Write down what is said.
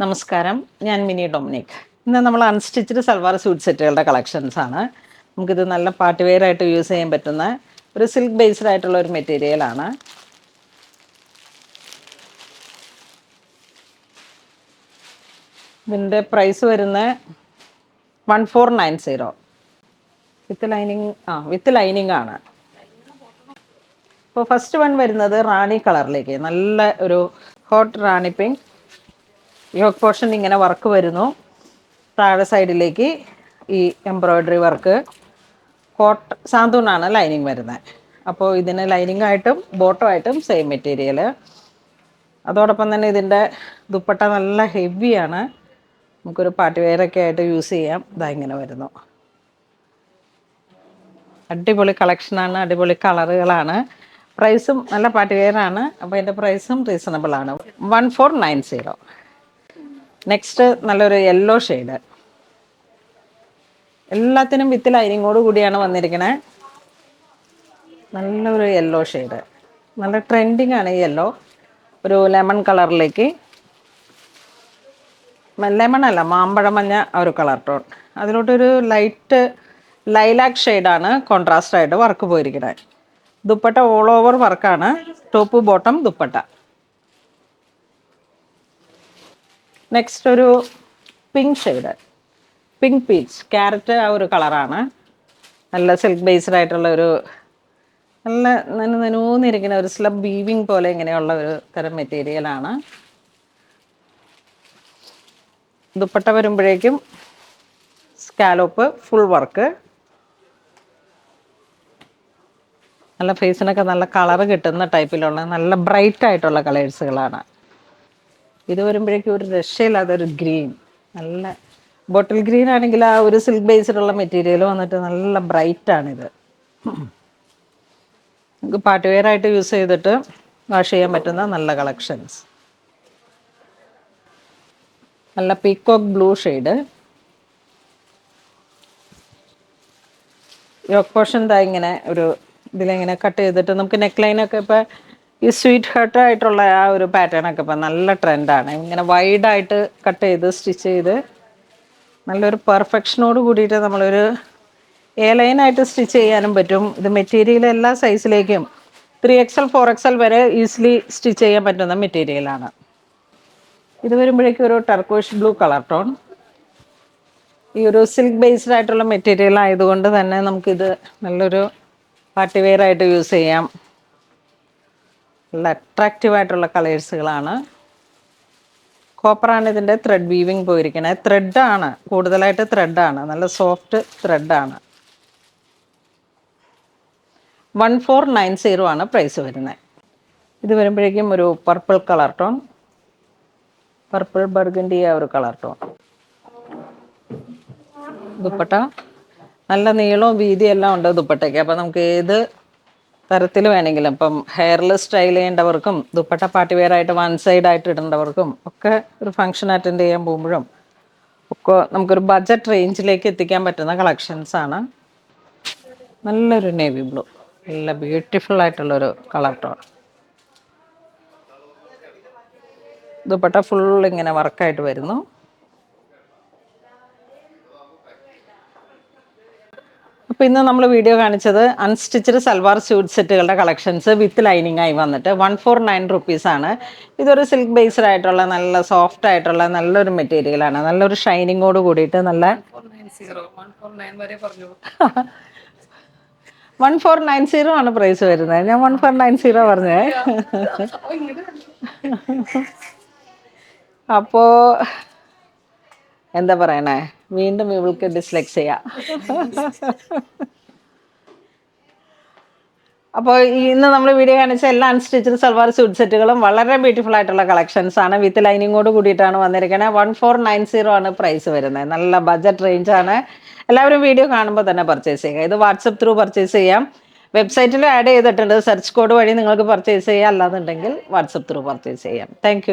നമസ്കാരം, ഞാൻ mini Dominic. ഇന്ന് നമ്മൾ അൺസ്റ്റിച്ച്ഡ് സൽവാർ സ്യൂട്ട് സെറ്റുകളുടെ കളക്ഷൻസ് ആണ്. നമുക്കിത് നല്ല പാർട്ടി വെയർ ആയിട്ട് യൂസ് ചെയ്യാൻ പറ്റുന്ന ഒരു സിൽക്ക് ബേസ്ഡ് ആയിട്ടുള്ള ഒരു മെറ്റീരിയലാണ്. ഇതിൻ്റെ പ്രൈസ് വരുന്നത് 1490. വിത്ത് ലൈനിങ് ആണ്. ഇപ്പോൾ ഫസ്റ്റ് വൺ വരുന്നത് റാണി കളറിലേക്ക്, നല്ല ഒരു ഹോട്ട് റാണി പിങ്ക്. യോക്ക് പോർഷൻ ഇങ്ങനെ വർക്ക് വരുന്നു. താഴെ സൈഡിലേക്ക് ഈ എംബ്രോയ്ഡറി വർക്ക്. സാന്തൂണാണ് ലൈനിങ് വരുന്നത്. അപ്പോൾ ഇതിന് ലൈനിങ് ആയിട്ടും ബോട്ടം ആയിട്ടും സെയിം മെറ്റീരിയൽ. അതോടൊപ്പം തന്നെ ഇതിൻ്റെ ദുപ്പട്ട നല്ല ഹെവിയാണ്. നമുക്കൊരു പാർട്ടി വെയറൊക്കെ ആയിട്ട് യൂസ് ചെയ്യാം. ഇതാ ഇങ്ങനെ വരുന്നു. അടിപൊളി കളക്ഷനാണ്, അടിപൊളി കളറുകളാണ്. പ്രൈസും നല്ല പാർട്ടി വെയറാണ്. അപ്പോൾ ഇതിൻ്റെ പ്രൈസും റീസണബിൾ ആണ്. 1490. നെക്സ്റ്റ് നല്ലൊരു യെല്ലോ ഷെയ്ഡ്. എല്ലാത്തിനും വിത്ത് ലൈനിങ്ങോട് കൂടിയാണ് വന്നിരിക്കണേ. നല്ലൊരു യെല്ലോ ഷെയ്ഡ്, നല്ല ട്രെൻഡിങ് ആണ് ഈ യെല്ലോ. ഒരു ലെമൺ കളറിലേക്ക്, ലെമൺ അല്ല, മാമ്പഴ മഞ്ഞ ഒരു കളർ ടോൺ. അതിലോട്ടൊരു ലൈറ്റ് ലൈലാക്ക് ഷെയ്ഡാണ് കോൺട്രാസ്റ്റ് ആയിട്ട് വർക്ക് പോയിരിക്കുന്നത്. ദുപ്പട്ട ഓൾ ഓവർ വർക്കാണ്, ടോപ്പ് ബോട്ടം ദുപ്പട്ട. നെക്സ്റ്റ് ഒരു pink shade, pink peach carrot ആ ഒരു കളറാണ്. നല്ല സിൽക്ക് ബേസ്ഡ് ആയിട്ടുള്ള ഒരു നല്ല നനൂന്നിരിക്കുന്ന ഒരു സ്ലബ് വീവിങ് പോലെ ഇങ്ങനെയുള്ള ഒരു തരം മെറ്റീരിയലാണ്. ദുപ്പട്ട വരുമ്പോഴേക്കും സ്കാലോപ്പ് ഫുൾ വർക്ക്. നല്ല ഫേസിനൊക്കെ നല്ല കളറ് കിട്ടുന്ന ടൈപ്പിലുള്ള നല്ല ബ്രൈറ്റ് ആയിട്ടുള്ള കളേഴ്സുകളാണ്. ഇത് വരുമ്പോഴേക്കും ഒരു രക്ഷയില്ലാതെ ഒരു ഗ്രീൻ, നല്ല ബോട്ടിൽ ഗ്രീൻ ആണെങ്കിൽ ആ ഒരു സിൽക്ക് ബേസ്ഡുള്ള മെറ്റീരിയൽ വന്നിട്ട് നല്ല ബ്രൈറ്റാണിത്. നമുക്ക് പാർട്ടി വെയർ ആയിട്ട് യൂസ് ചെയ്തിട്ട് വാഷ് ചെയ്യാൻ പറ്റുന്ന നല്ല കളക്ഷൻസ്. നല്ല peacock blue shade. Yoke portion ദാ ഇങ്ങനെ ഒരു ഇതിലിങ്ങനെ കട്ട് ചെയ്തിട്ട് നമുക്ക് നെക്ക് ലൈനൊക്കെ ഇപ്പോൾ ഈ സ്വീറ്റ് ഹേർട്ട് ആയിട്ടുള്ള ആ ഒരു പാറ്റേൺ ഒക്കെ ഇപ്പം നല്ല ട്രെൻഡാണ്. ഇങ്ങനെ വൈഡായിട്ട് കട്ട് ചെയ്ത് സ്റ്റിച്ച് ചെയ്ത് നല്ലൊരു പെർഫെക്ഷനോട് കൂടിയിട്ട് നമ്മളൊരു ലൈനായിട്ട് സ്റ്റിച്ച് ചെയ്യാനും പറ്റും. ഇത് മെറ്റീരിയൽ എല്ലാ സൈസിലേക്കും 3XL 4XL വരെ ഈസിലി സ്റ്റിച്ച് ചെയ്യാൻ പറ്റുന്ന മെറ്റീരിയലാണ്. ഇത് വരുമ്പോഴേക്കും ഒരു ടർക്കോഷ് ബ്ലൂ കളർ ടോൺ. ഈ ഒരു സിൽക്ക് ബേസ്ഡ് ആയിട്ടുള്ള മെറ്റീരിയൽ ആയതുകൊണ്ട് തന്നെ നമുക്കിത് നല്ലൊരു പാർട്ടി വെയർ ആയിട്ട് യൂസ് ചെയ്യാം. നല്ല അട്രാക്റ്റീവ് ആയിട്ടുള്ള കളേഴ്സുകളാണ്. കോപ്പറാണ് ഇതിൻ്റെ ത്രെഡ് വീവിങ് പോയിരിക്കണത്. ത്രെഡാണ്, കൂടുതലായിട്ട് ത്രെഡാണ്, നല്ല സോഫ്റ്റ് ത്രെഡാണ്. 1490 ആണ് പ്രൈസ് വരുന്നത്. ഇത് വരുമ്പോഴേക്കും ഒരു purple colour tone, purple burgundy ആ ഒരു കളർ ടോൺ. ദുപ്പട്ട നല്ല നീളവും വീതിയും എല്ലാം ഉണ്ട് ദുപ്പട്ടയ്ക്ക്. അപ്പോൾ നമുക്ക് ഏത് തരത്തിൽ വേണമെങ്കിലും, ഇപ്പം ഹെയറിൽ സ്റ്റൈൽ ചെയ്യേണ്ടവർക്കും ദുപ്പട്ട പാർട്ടി വെയർ ആയിട്ട് വൺ സൈഡ് ആയിട്ട് ഇടേണ്ടവർക്കും ഒക്കെ ഒരു ഫംഗ്ഷൻ അറ്റൻഡ് ചെയ്യാൻ പോകുമ്പോഴും ഒക്കെ നമുക്കൊരു ബഡ്ജറ്റ് റേഞ്ചിലേക്ക് എത്തിക്കാൻ പറ്റുന്ന കളക്ഷൻസാണ്. നല്ലൊരു നേവി ബ്ലൂ, നല്ല ബ്യൂട്ടിഫുൾ ആയിട്ടുള്ളൊരു കളർ ടോൺ. ദുപ്പട്ട ഫുൾ ഇങ്ങനെ വർക്കായിട്ട് വരുന്നു. അപ്പോൾ ഇന്ന് നമ്മൾ വീഡിയോ കാണിച്ചത് അൺസ്റ്റിച്ചഡ് സൽവാർ സ്യൂട്ട് സെറ്റുകളുടെ കളക്ഷൻസ് വിത്ത് ലൈനിങ് ആയി വന്നിട്ട് 149 റുപ്പീസാണ്. ഇതൊരു സിൽക്ക് ബേസ്ഡ് ആയിട്ടുള്ള നല്ല സോഫ്റ്റ് ആയിട്ടുള്ള നല്ലൊരു മെറ്റീരിയലാണ്. നല്ലൊരു ഷൈനിങ്ങോട് കൂടിയിട്ട് നല്ല 1490 ആണ് പ്രൈസ് വരുന്നത്. ഞാൻ 1490 പറഞ്ഞേ. അപ്പോൾ എന്താ പറയണേ, വീണ്ടും ഇവൾക്ക് ഡിസ്ലെക്സിയ. അപ്പോൾ ഇന്ന് നമ്മൾ വീഡിയോ കാണിച്ച എല്ലാ അൺസ്റ്റിച്ചഡ് സൽവാർ സ്യൂട്ട് സെറ്റുകളും വളരെ ബ്യൂട്ടിഫുൾ ആയിട്ടുള്ള കളക്ഷൻസ് ആണ്. വിത്ത് ലൈനിങ്ങോട് കൂടിയിട്ടാണ് വന്നിരിക്കുന്നത്. 1490 ആണ് പ്രൈസ് വരുന്നത്. നല്ല ബഡ്ജറ്റ് റേഞ്ചാണ്. എല്ലാവരും വീഡിയോ കാണുമ്പോൾ തന്നെ പർച്ചേസ് ചെയ്യുക. ഇത് വാട്സപ്പ് ത്രൂ പർച്ചേസ് ചെയ്യാം. വെബ്സൈറ്റിൽ ആഡ് ചെയ്തിട്ടുണ്ട്. സെർച്ച് കോഡ് വഴി നിങ്ങൾക്ക് പർച്ചേസ് ചെയ്യാം. അല്ലാന്നുണ്ടെങ്കിൽ വാട്സപ്പ് ത്രൂ പർച്ചേസ് ചെയ്യാം. താങ്ക്